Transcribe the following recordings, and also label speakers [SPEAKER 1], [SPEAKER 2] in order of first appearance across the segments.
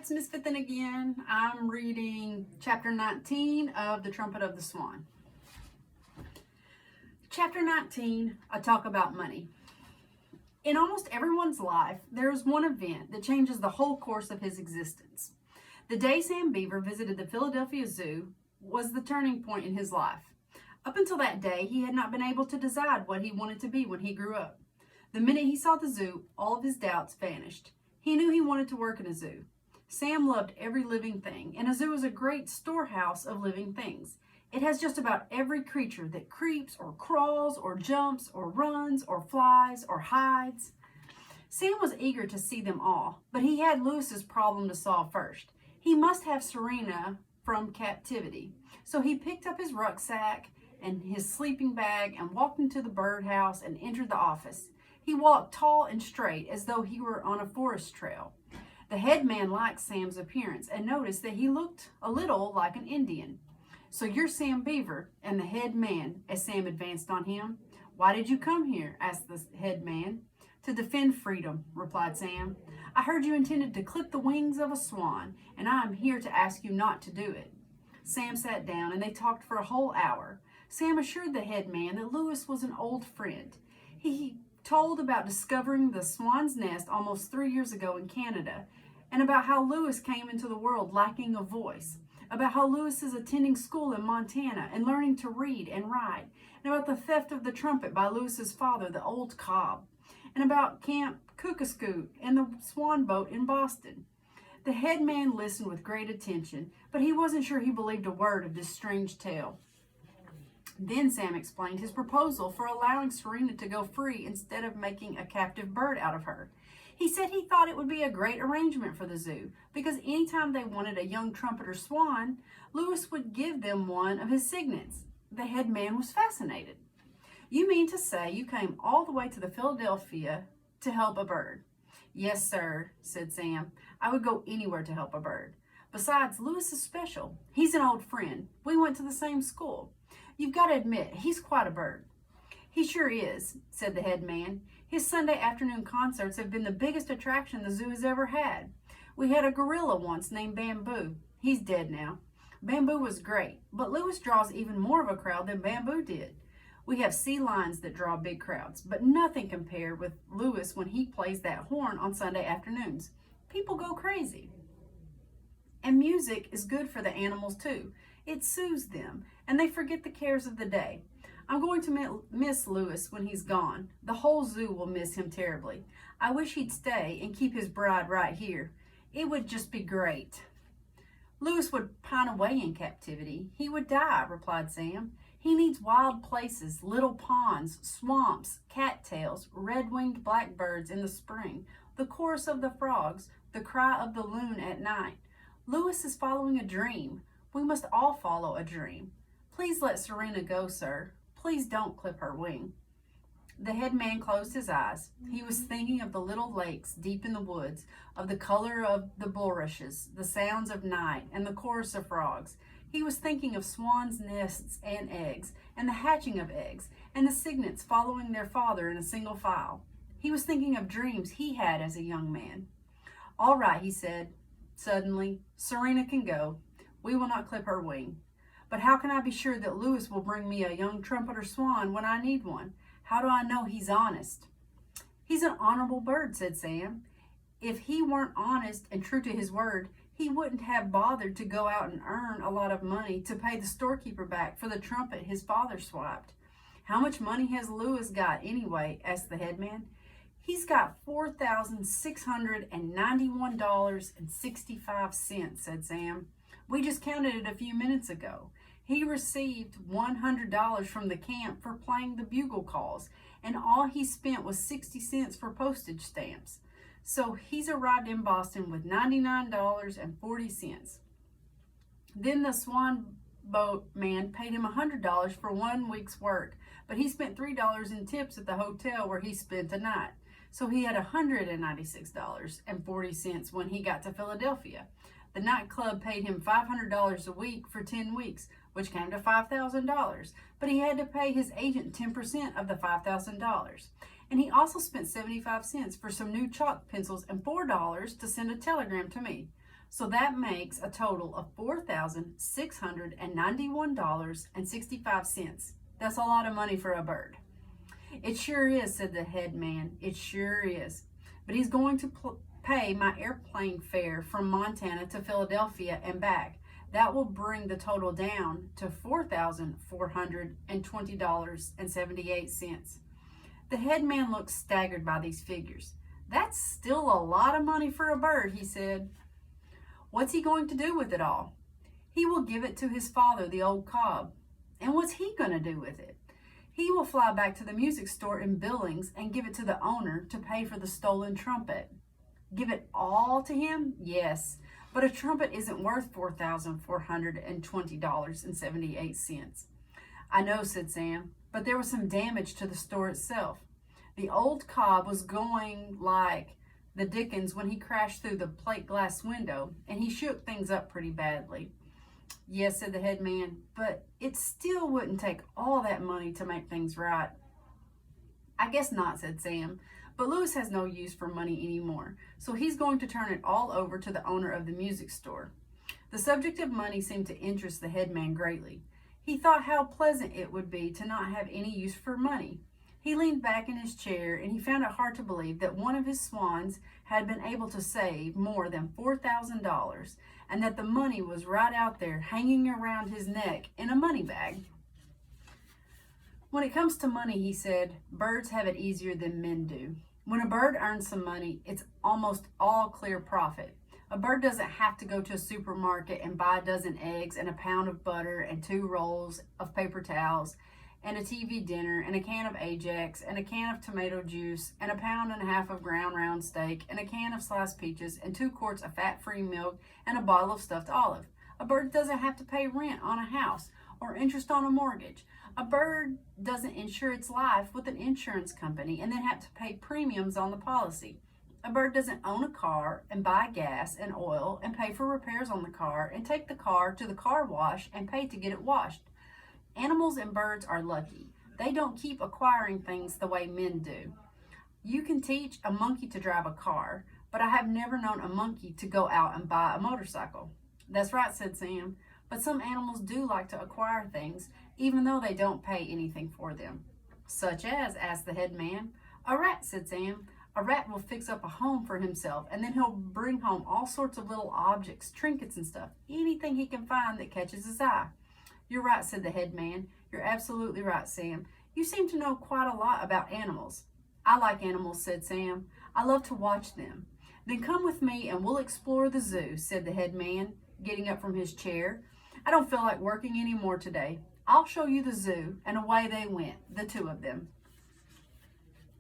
[SPEAKER 1] it's Miss Fithin again. I'm reading chapter 19 of the Trumpet of the Swan. Chapter 19, I talk about money. In almost everyone's life, there is one event that changes the whole course of his existence. The day Sam Beaver visited the Philadelphia Zoo was the turning point in his life. Up until that day, he had not been able to decide what he wanted to be when he grew up. The minute he saw the zoo, all of his doubts vanished. He knew he wanted to work in a zoo. Sam loved every living thing, and a zoo is a great storehouse of living things. It has just about every creature that creeps or crawls or jumps or runs or flies or hides. Sam was eager to see them all, but he had Lewis's problem to solve first. He must have Serena from captivity. So he picked up his rucksack and his sleeping bag and walked into the birdhouse and entered the office. He walked tall and straight as though he were on a forest trail. The head man liked Sam's appearance and noticed that he looked a little like an Indian. "So you're Sam Beaver," and the head man, as Sam advanced on him. "Why did you come here?" asked the head man. "To defend freedom," replied Sam. "I heard you intended to clip the wings of a swan, and I am here to ask you not to do it." Sam sat down, and they talked for a whole hour. Sam assured the head man that Lewis was an old friend. He told about discovering the swan's nest almost 3 years ago in Canada, and about how Lewis came into the world lacking a voice, about how Lewis is attending school in Montana and learning to read and write, and about the theft of the trumpet by Lewis's father, the old Cobb, and about Camp Kookooskoot and the Swan boat in Boston. The head man listened with great attention, but he wasn't sure he believed a word of this strange tale. Then Sam explained his proposal for allowing Serena to go free instead of making a captive bird out of her. He said he thought it would be a great arrangement for the zoo, because anytime they wanted a young trumpet or swan, Lewis would give them one of his cygnets. The head man was fascinated. "You mean to say you came all the way to the Philadelphia to help a bird?" "Yes, sir," said Sam. "I would go anywhere to help a bird. Besides, Lewis is special. He's an old friend. We went to the same school. You've got to admit, he's quite a bird." "He sure is," said the head man. "His Sunday afternoon concerts have been the biggest attraction the zoo has ever had. We had a gorilla once named Bamboo. He's dead now. Bamboo was great, but Lewis draws even more of a crowd than Bamboo did. We have sea lions that draw big crowds, but nothing compared with Lewis when he plays that horn on Sunday afternoons. People go crazy. And music is good for the animals too. It soothes them, and they forget the cares of the day. I'm going to miss Lewis when he's gone. The whole zoo will miss him terribly. I wish he'd stay and keep his bride right here. It would just be great." "Lewis would pine away in captivity. He would die," replied Sam. "He needs wild places, little ponds, swamps, cattails, red-winged blackbirds in the spring, the chorus of the frogs, the cry of the loon at night. Lewis is following a dream. We must all follow a dream. Please let Serena go, sir. Please don't clip her wing." The head man closed his eyes. He was thinking of the little lakes deep in the woods, of the color of the bulrushes, the sounds of night, and the chorus of frogs. He was thinking of swans' nests and eggs, and the hatching of eggs, and the cygnets following their father in a single file. He was thinking of dreams he had as a young man. "All right," he said suddenly, "Serena can go. We will not clip her wing. But how can I be sure that Lewis will bring me a young trumpet or swan when I need one? How do I know he's honest?" "He's an honorable bird," said Sam. "If he weren't honest and true to his word, he wouldn't have bothered to go out and earn a lot of money to pay the storekeeper back for the trumpet his father swiped." "How much money has Lewis got anyway?" asked the head man. "He's got $4,691.65, said Sam. "We just counted it a few minutes ago. He received $100 from the camp for playing the bugle calls, and all he spent was 60 cents for postage stamps. So he's arrived in Boston with $99.40. Then the Swan boat man paid him $100 for 1 week's work, but he spent $3 in tips at the hotel where he spent the night. So he had $196.40 when he got to Philadelphia. The nightclub paid him $500 a week for 10 weeks, which came to $5,000, but he had to pay his agent 10% of the $5,000. And he also spent 75 cents for some new chalk pencils and $4 to send a telegram to me. So that makes a total of $4,691.65. That's a lot of money for a bird. It sure is, said the head man. It sure is. But he's going to pay my airplane fare from Montana to Philadelphia and back. That will bring the total down to $4,420.78. The head man looked staggered by these figures. That's still a lot of money for a bird, he said. What's he going to do with it all? He will give it to his father, the old cob. And what's he going to do with it? He will fly back to the music store in Billings and give it to the owner to pay for the stolen trumpet. Give it all to him? Yes, but a trumpet isn't worth $4,420.78. I know, said Sam, but there was some damage to the store itself. The old cob was going like the dickens when he crashed through the plate glass window, and he shook things up pretty badly. Yes, said the head man, but it still wouldn't take all that money to make things right. I guess not, said Sam, but Louis has no use for money anymore, so he's going to turn it all over to the owner of the music store. The subject of money seemed to interest the head man greatly. He thought how pleasant it would be to not have any use for money. He leaned back in his chair, and he found it hard to believe that one of his swans had been able to save more than $4,000, and that the money was right out there hanging around his neck in a money bag. When it comes to money, he said, birds have it easier than men do. When a bird earns some money, it's almost all clear profit. A bird doesn't have to go to a supermarket and buy a dozen eggs and a pound of butter and 2 rolls of paper towels and a TV dinner and a can of Ajax and a can of tomato juice and a pound and a half of ground round steak and a can of sliced peaches and 2 quarts of fat-free milk and a bottle of stuffed olive. A bird doesn't have to pay rent on a house or interest on a mortgage. A bird doesn't insure its life with an insurance company and then have to pay premiums on the policy. A bird doesn't own a car and buy gas and oil and pay for repairs on the car and take the car to the car wash and pay to get it washed. Animals and birds are lucky. They don't keep acquiring things the way men do. You can teach a monkey to drive a car, but I have never known a monkey to go out and buy a motorcycle. That's right, said Sam, but some animals do like to acquire things, even though they don't pay anything for them. Such as, asked the head man. A rat, said Sam. A rat will fix up a home for himself, and then he'll bring home all sorts of little objects, trinkets and stuff, anything he can find that catches his eye. You're right, said the head man. You're absolutely right, Sam. You seem to know quite a lot about animals. I like animals, said Sam. I love to watch them. Then come with me and we'll explore the zoo, said the head man, getting up from his chair. I don't feel like working any more today. I'll show you the zoo, and away they went, the 2 of them.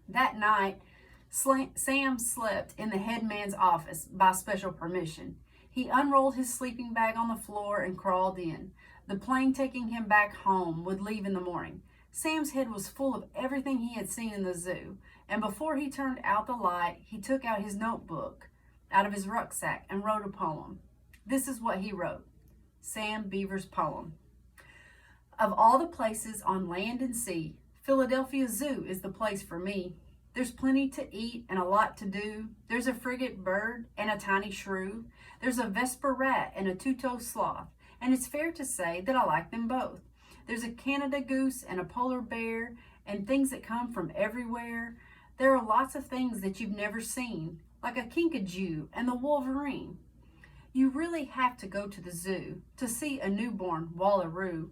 [SPEAKER 1] That night, Sam slept in the head man's office by special permission. He unrolled his sleeping bag on the floor and crawled in. The plane taking him back home would leave in the morning. Sam's head was full of everything he had seen in the zoo, and before he turned out the light, he took out his notebook out of his rucksack and wrote a poem. This is what he wrote. Sam Beaver's poem. Of all the places on land and sea, Philadelphia Zoo is the place for me. There's plenty to eat and a lot to do. There's a frigate bird and a tiny shrew. There's a Vesper rat and a 2-toed sloth. And it's fair to say that I like them both. There's a Canada goose and a polar bear and things that come from everywhere. There are lots of things that you've never seen, like a kinkajou and the wolverine. You really have to go to the zoo to see a newborn wallaroo,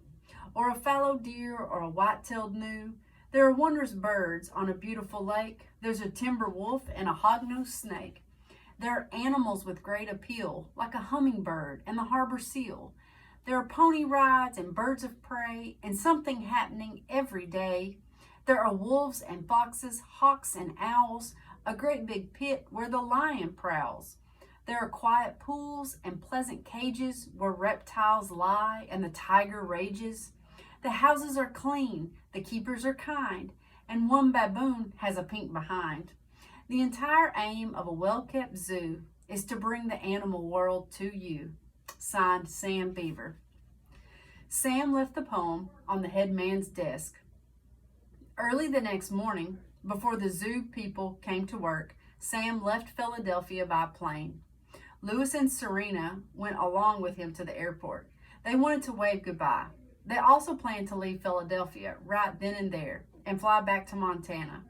[SPEAKER 1] or a fallow deer or a white-tailed gnu. There are wondrous birds on a beautiful lake. There's a timber wolf and a hog-nosed snake. There are animals with great appeal, like a hummingbird and the harbor seal. There are pony rides and birds of prey and something happening every day. There are wolves and foxes, hawks and owls, a great big pit where the lion prowls. There are quiet pools and pleasant cages where reptiles lie and the tiger rages. The houses are clean, the keepers are kind, and one baboon has a pink behind. The entire aim of a well-kept zoo is to bring the animal world to you. Signed, Sam Beaver. Sam left the poem on the head man's desk. Early the next morning, before the zoo people came to work, Sam left Philadelphia by plane. Louis and Serena went along with him to the airport. They wanted to wave goodbye. They also planned to leave Philadelphia right then and there and fly back to Montana.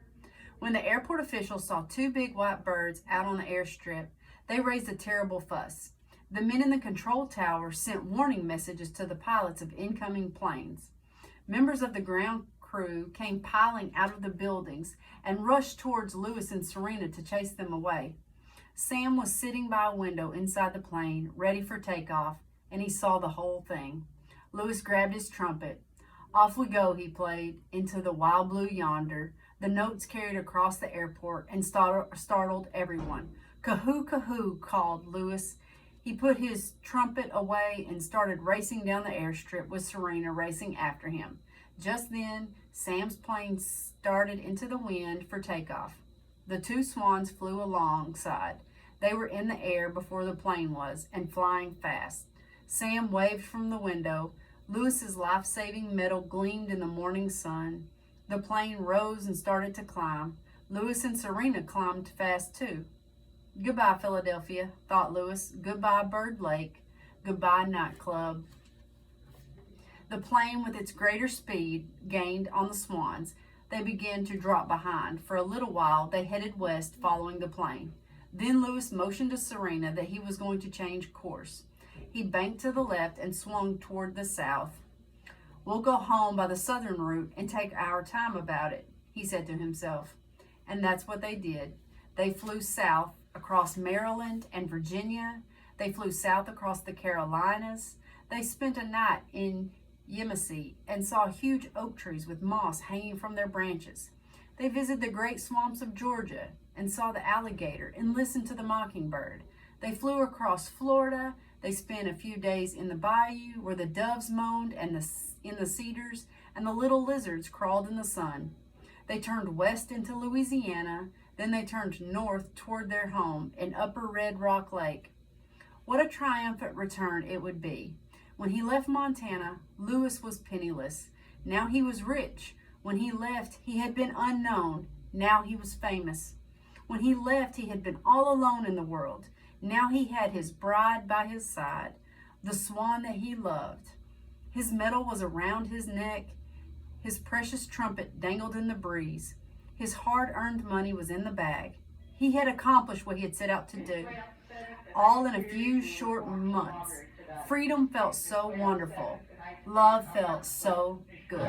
[SPEAKER 1] When the airport officials saw two big white birds out on the airstrip, they raised a terrible fuss. The men in the control tower sent warning messages to the pilots of incoming planes. Members of the ground crew came piling out of the buildings and rushed towards Louis and Serena to chase them away. Sam was sitting by a window inside the plane, ready for takeoff, and he saw the whole thing. Louis grabbed his trumpet. Off we go, he played, into the wild blue yonder. The notes carried across the airport and startled everyone. Kahoo, kahoo, called Louis. He put his trumpet away and started racing down the airstrip with Serena racing after him. Just then, Sam's plane started into the wind for takeoff. The two swans flew alongside. They were in the air before the plane was, and flying fast. Sam waved from the window. Louis's life-saving medal gleamed in the morning sun. The plane rose and started to climb. Louis and Serena climbed fast too. Goodbye, Philadelphia, thought Louis. Goodbye, Bird Lake. Goodbye, nightclub. The plane, with its greater speed, gained on the swans. They began to drop behind. For a little while, they headed west, following the plane. Then Louis motioned to Serena that he was going to change course. He banked to the left and swung toward the south. We'll go home by the southern route and take our time about it, he said to himself. And that's what they did. They flew south across Maryland and Virginia. They flew south across the Carolinas. They spent a night in Yemassee and saw huge oak trees with moss hanging from their branches. They visited the great swamps of Georgia and saw the alligator and listened to the mockingbird. They flew across Florida. They spent a few days in the bayou where the doves moaned and in the cedars and the little lizards crawled in the sun. They turned west into Louisiana. Then they turned north toward their home in Upper Red Rock Lake. What a triumphant return it would be. When he left Montana, Louis was penniless. Now he was rich. When he left, he had been unknown. Now he was famous. When he left, he had been all alone in the world. Now he had his bride by his side, the swan that he loved. His medal was around his neck. His precious trumpet dangled in the breeze. His hard-earned money was in the bag. He had accomplished what he had set out to do, all in a few short months. Freedom felt so wonderful. Love felt so good.